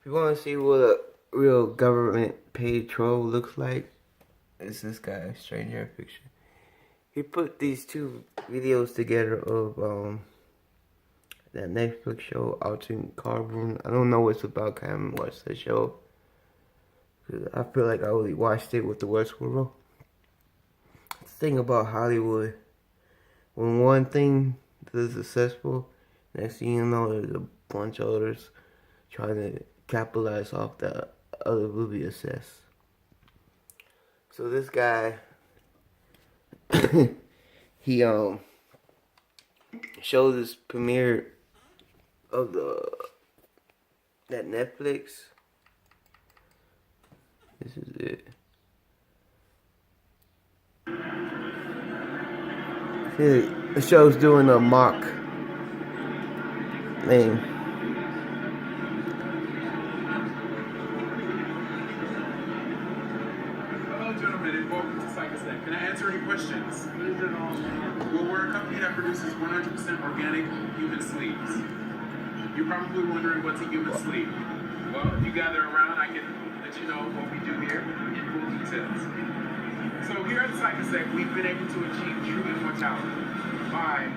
you want to see what a real government paid troll looks like, it's this guy, Strangerthanfiction. He put these two videos together of that Netflix show, Altered Carbon. I don't know what it's about. I haven't watched the show. Cause I feel like I only watched it with the Westworld. The thing about Hollywood, when one thing is successful, next thing you know, there's a bunch of others trying to capitalize off the other movie success. So this guy, he showed this premiere of that Netflix. This is it. See, the show's doing a mock name. Hello, gentlemen, and welcome to Psychosec. Can I answer any questions? Well, we're a company that produces 100% organic human sleeves. You're probably wondering what's a human sleeve. Well, if you gather around, I can let you know what we do here in full details. So here at Psychosec, we've been able to achieve true immortality by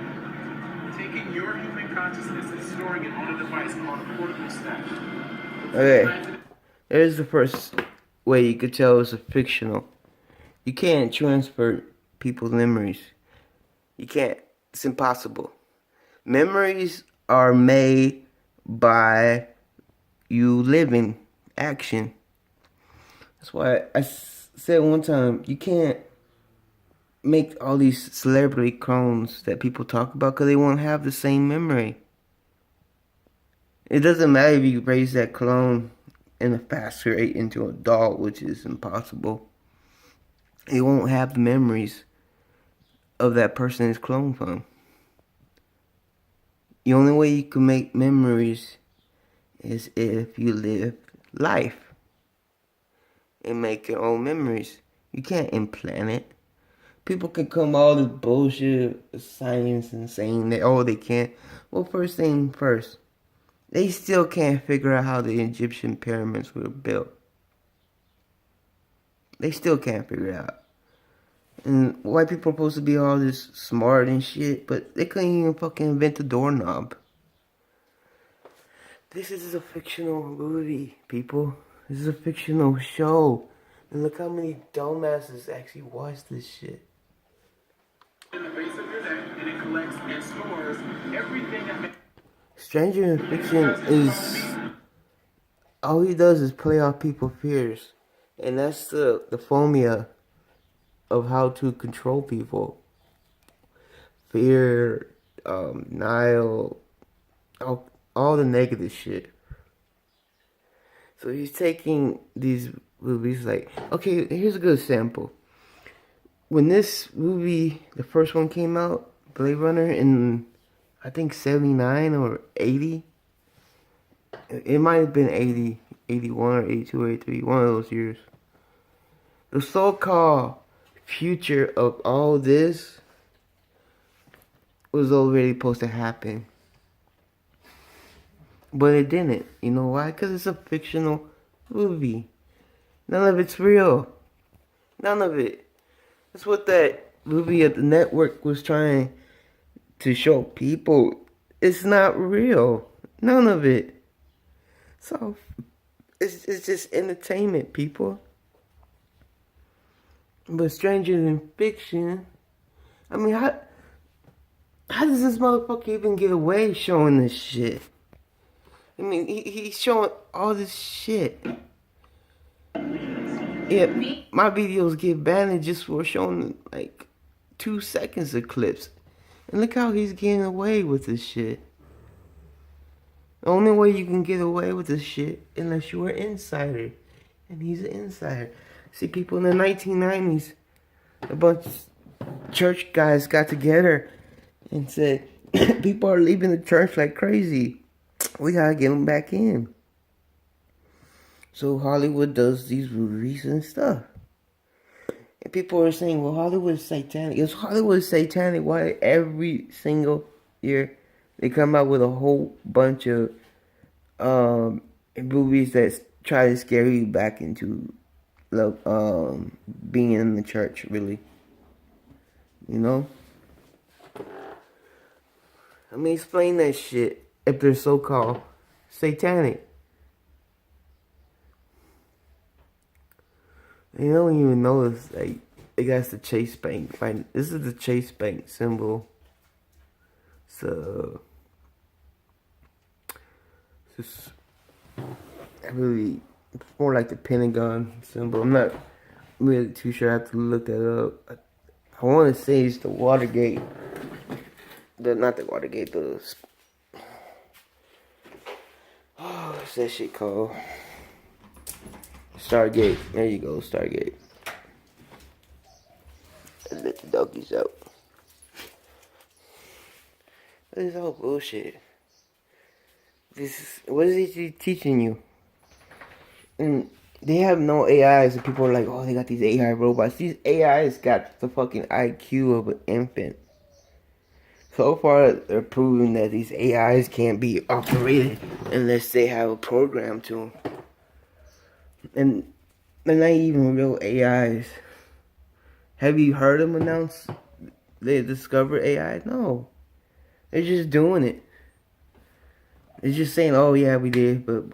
taking your human consciousness and storing it on a device called a portable stack. Okay, there's the first way you could tell it's a fictional. You can't transfer people's memories. You can't. It's impossible. Memories are made by you living action. That's why I said one time, you can't make all these celebrity clones that people talk about because they won't have the same memory. It doesn't matter if you raise that clone in a faster rate into an adult, which is impossible. It won't have the memories of that person it's cloned from. The only way you can make memories is if you live life and make your own memories. You can't implant it. People can come all this bullshit science and saying that, oh, they can't. Well, first thing first, they still can't figure out how the Egyptian pyramids were built. They still can't figure it out. And white people are supposed to be all this smart and shit, but they couldn't even fucking invent the doorknob. This is a fictional movie, people. This is a fictional show. And look how many dumbasses actually watch this shit. In the base of your neck, and it collects and stores everything that Strangerthanfiction is... all he does is play off people's fears. And that's the phobia of how to control people. Fear, denial, all the negative shit. So he's taking these movies like, okay, here's a good sample. When this movie, the first one came out, Blade Runner, in I think 79 or 80. It might have been 80, 81 or 82 or 83, one of those years. The so-called future of all this was already supposed to happen. But it didn't. You know why? Because it's a fictional movie. None of it's real. None of it. That's what that movie at the network was trying to show people. It's not real. None of it. So, it's just entertainment, people. But Strangerthanfiction, I mean, how does this motherfucker even get away showing this shit? I mean, he's showing all this shit. Yeah, my videos get banned just for showing like 2 seconds of clips. And look how he's getting away with this shit. The only way you can get away with this shit unless you're an insider. And he's an insider. See, people in the 1990s, a bunch of church guys got together and said, people are leaving the church like crazy. We gotta get them back in. So Hollywood does these movies and stuff. And people are saying, well, Hollywood is satanic. If Hollywood is satanic, why every single year they come out with a whole bunch of movies that try to scare you back into being in the church, really. You know? Let me explain that shit if they're so-called satanic. You don't even notice, like, it got the Chase Bank. Right? This is the Chase Bank symbol. So, just, it's more like the Pentagon symbol. I'm not really too sure. I have to look that up. I want to say it's the Watergate. Not the Watergate, what's that shit called? Stargate. There you go, Stargate. Let the doggies out. This is all bullshit. What is he teaching you? And they have no AIs, and people are like, oh, they got these AI robots. These AIs got the fucking IQ of an infant. So far, they're proving that these AIs can't be operated unless they have a program to them. And they're not even real AIs. Have you heard them announce they discovered AI? No. They're just doing it. They're just saying, oh yeah, we did, but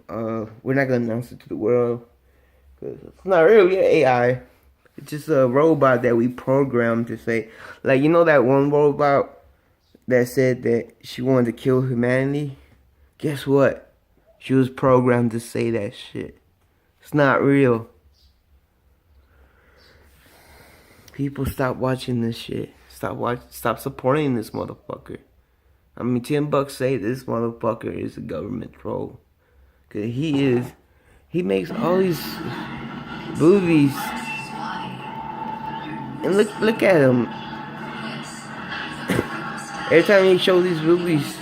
we're not going to announce it to the world. Because it's not really AI. It's just a robot that we programmed to say. Like, you know that one robot that said that she wanted to kill humanity? Guess what? She was programmed to say that shit. It's not real. People stop watching this shit. Stop supporting this motherfucker. I mean, $10 say this motherfucker is a government troll. Cause he makes all these movies. And look at him. Every time he shows these movies,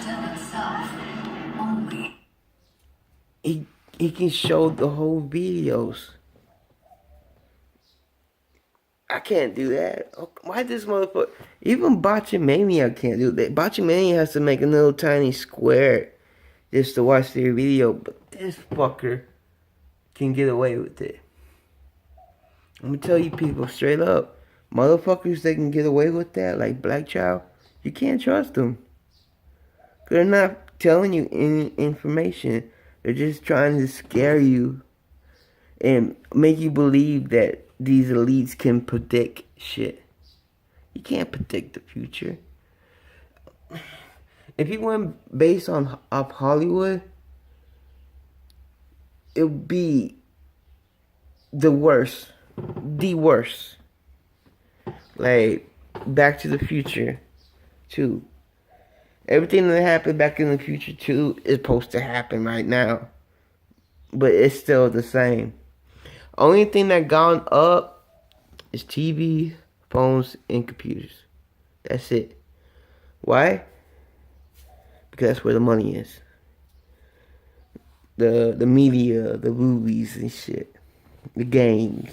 he can show the whole videos. I can't do that. Why this motherfucker? Even Botchamania can't do that. Botchamania has to make a little tiny square just to watch their video, but this fucker can get away with it. I'm gonna tell you people straight up, motherfuckers that can get away with that, like Black Child, you can't trust them. They're not telling you any information. They're just trying to scare you and make you believe that these elites can predict shit. You can't predict the future. If you went based off Hollywood, it would be the worst. The worst. Like Back to the Future 2. Everything that happened Back in the Future 2 is supposed to happen right now. But it's still the same. Only thing that gone up is TV, phones, and computers. That's it. Why? Because that's where the money is. The media, the movies and shit. The games.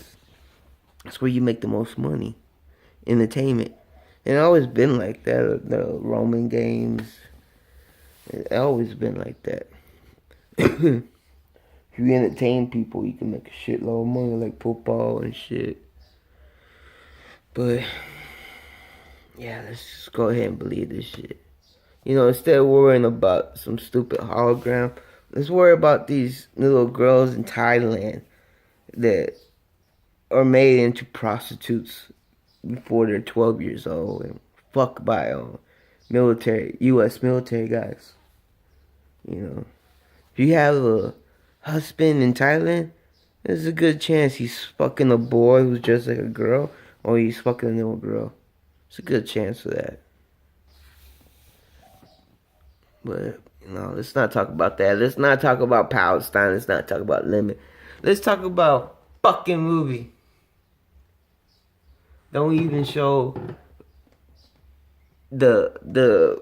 That's where you make the most money. Entertainment. And it's always been like that. The Roman games. It's always been like that. If you entertain people, you can make a shitload of money, like football and shit. But yeah, let's just go ahead and believe this shit. You know, instead of worrying about some stupid hologram, let's worry about these little girls in Thailand that are made into prostitutes before they're 12 years old and fucked by U.S. military guys. You know, if you have a husband in Thailand, there's a good chance he's fucking a boy who's just like a girl, or he's fucking a little girl. It's a good chance for that. But, you know, let's not talk about that. Let's not talk about Palestine. Let's not talk about limit. Let's talk about fucking movie. Don't even show the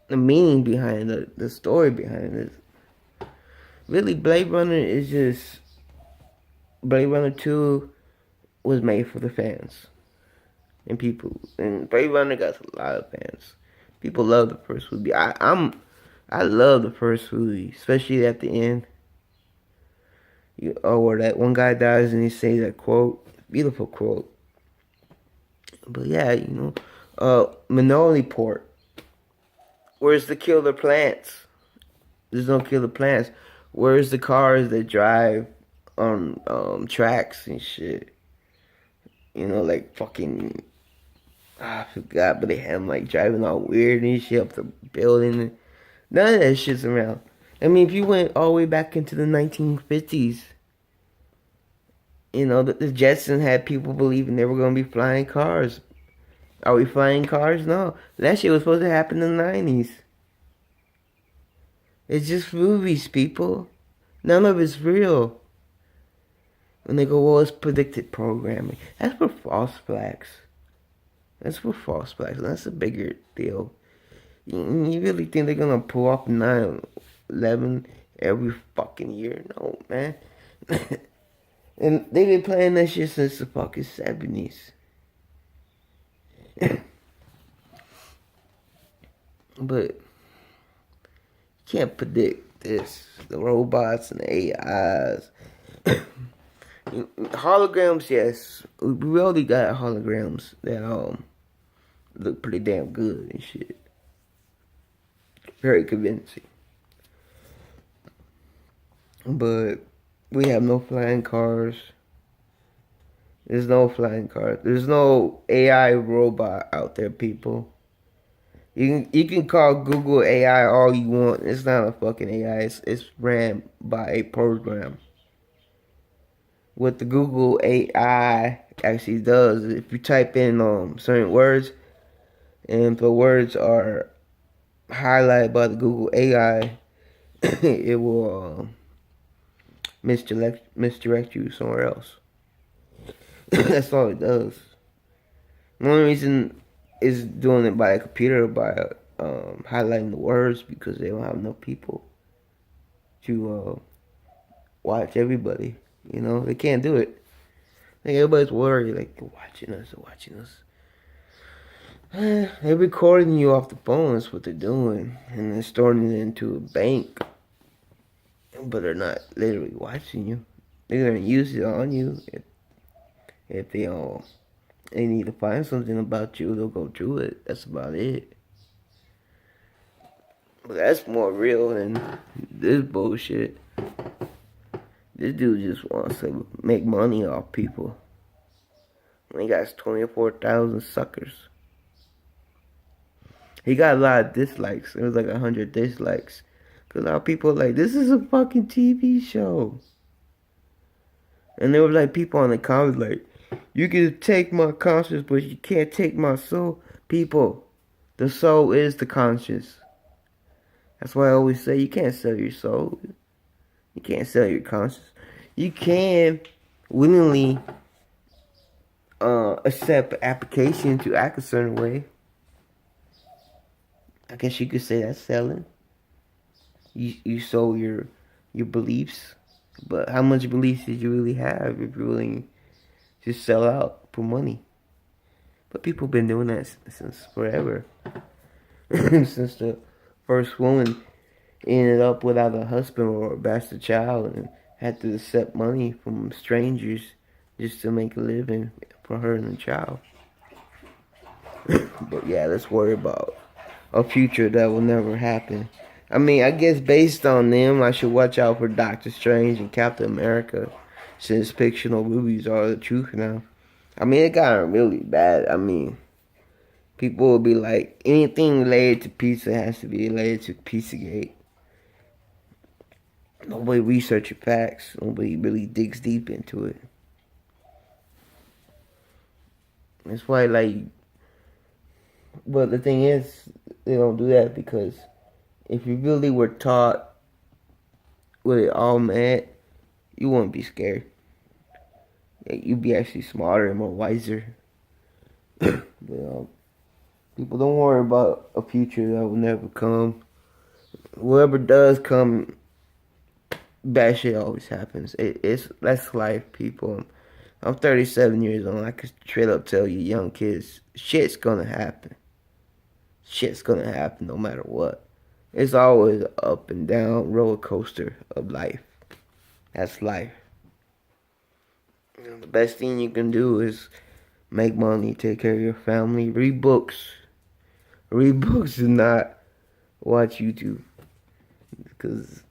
meaning behind it, the story behind it. Really, Blade Runner is just... Blade Runner 2 was made for the fans. And people. And Blade Runner got a lot of fans. People love the first movie. I love the first movie, especially at the end. Or that one guy dies and he says that quote, beautiful quote. But yeah, Minority Port. Where's the killer plants? There's no killer plants. Where's the cars that drive on tracks and shit? Like fucking I forgot, but they had them like driving all weird and shit up the building. None of that shit's around. I mean, if you went all the way back into the 1950s, the Jetsons had people believing they were gonna be flying cars. Are we flying cars? No, that shit was supposed to happen in the 90s. It's just movies, people. None of it's real. When they go, well, it's predicted programming. That's for false flags. That's for false flags. And that's a bigger deal. You really think they're gonna pull off 9/11 every fucking year? No, man. And they've been playing that shit since the fucking 70s. But you can't predict this. The robots and the AIs. Holograms, yes. We already got holograms that look pretty damn good and shit. Very convincing. But we have no flying cars. There's no flying cars. There's no AI robot out there, people. You can call Google AI all you want. It's not a fucking AI. It's ran by a program. What the Google AI actually does is if you type in certain words, and if the words are highlighted by the Google AI, it will misdirect you somewhere else. That's all it does. The only reason it's doing it by a computer by highlighting the words because they don't have enough people to watch everybody. They can't do it. Like everybody's worried, like they're watching us. They're recording you off the phone. That's what they're doing, and they're storing it into a bank. But they're not literally watching you. They're gonna use it on you if they need to find something about you. They'll go through it. That's about it. But that's more real than this bullshit. This dude just wants to make money off people. He got 24,000 suckers. He got a lot of dislikes. It was like 100 dislikes. Because a lot of people are like, this is a fucking TV show. And there were like people on the comments like, you can take my conscience, but you can't take my soul. People, the soul is the conscience. That's why I always say you can't sell your soul. You can't sell your conscience. You can willingly accept application to act a certain way. I guess you could say that's selling. You sold your beliefs, but how much beliefs did you really have if you're willing to sell out for money? But people been doing that since forever. Since the first woman ended up without a husband or a bastard child and had to accept money from strangers just to make a living for her and the child. But yeah, let's worry about a future that will never happen. I mean, I guess based on them, I should watch out for Doctor Strange and Captain America, since fictional movies are the truth now. I mean, it got really bad. I mean, people will be like, anything related to pizza has to be related to Pizzagate. Nobody researches facts. Nobody really digs deep into it. That's why, like, but the thing is, they don't do that because if you really were taught what it all meant, you wouldn't be scared. You'd be actually smarter and more wiser. But, people don't worry about a future that will never come. Whoever does come, bad shit always happens. That's life, people. I'm 37 years old. I can straight up tell you, young kids, shit's gonna happen. Shit's gonna happen no matter what. It's always an up and down roller coaster of life. That's life. You know, the best thing you can do is make money, take care of your family, read books. Read books and not watch YouTube. Because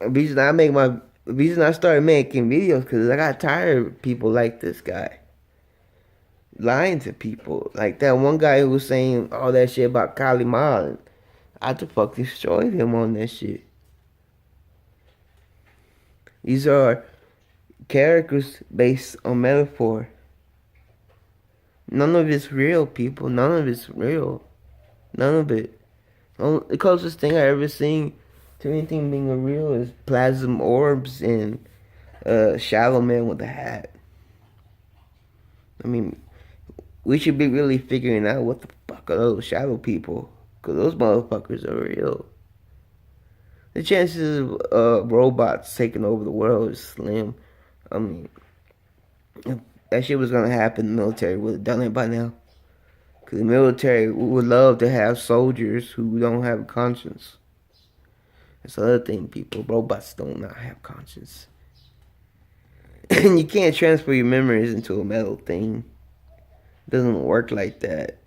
the reason I started making videos because I got tired of people like this guy lying to people. Like that one guy who was saying all that shit about Kali Ma. And I had to fuck destroyed him on that shit. These are characters based on metaphor. None of it's real, people. None of it's real. None of it. The closest thing I ever seen to anything being real is plasm orbs and Shallow Man with a hat. I mean, we should be really figuring out what the fuck are those shadow people. Because those motherfuckers are real. The chances of robots taking over the world is slim. I mean, if that shit was gonna happen, the military would have done it by now. Because the military would love to have soldiers who don't have a conscience. That's the other thing, people. Robots don't not have conscience. And you can't transfer your memories into a metal thing. It doesn't work like that.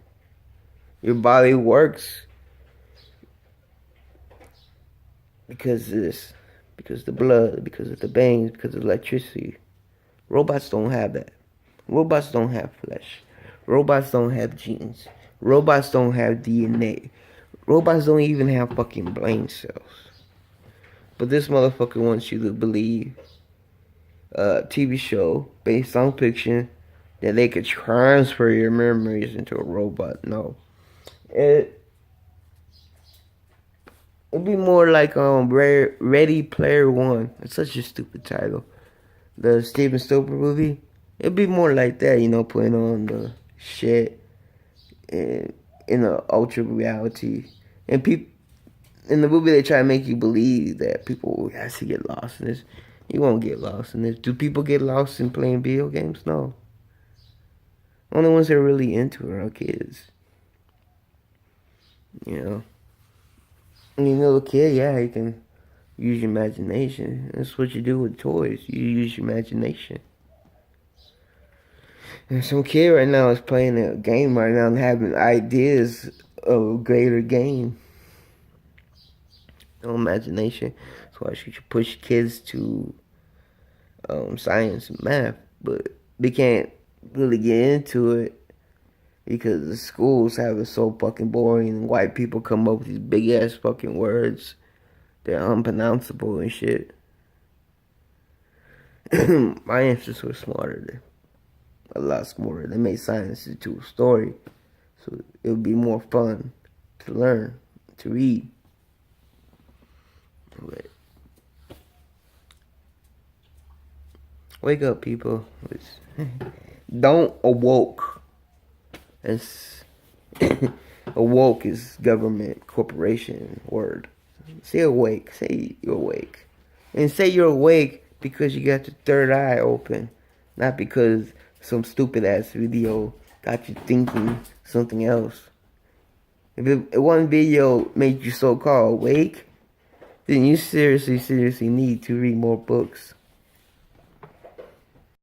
Your body works because of this. Because of the blood, because of the veins, because of electricity. Robots don't have that. Robots don't have flesh. Robots don't have genes. Robots don't have DNA. Robots don't even have fucking brain cells. But this motherfucker wants you to believe a TV show based on fiction that they could transfer your memories into a robot. No. It'd be more like Ready Player One. It's such a stupid title. The Steven Spielberg movie. It'd be more like that, you know, putting on the shit in a ultra reality. And people in the movie they try to make you believe that people has to get lost in this. You won't get lost in this. Do people get lost in playing video games? No. Only ones that are really into it are kids. You know. When you're a little kid, yeah, you can use your imagination. That's what you do with toys. You use your imagination. And some kid right now is playing a game right now and having ideas of a greater game. No imagination. That's why you should push kids to science and math. But they can't really get into it because the schools have it so fucking boring and white people come up with these big ass fucking words. They're unpronounceable and shit. My ancestors were smarter. A lot smarter. They made science into a story. So it would be more fun to learn, to read. But wake up, people. Don't awoke. It's awoke is government, corporation word. Say awake. Say you're awake. And say you're awake because you got your third eye open. Not because some stupid ass video got you thinking something else. If one video made you so-called awake, then you seriously need to read more books.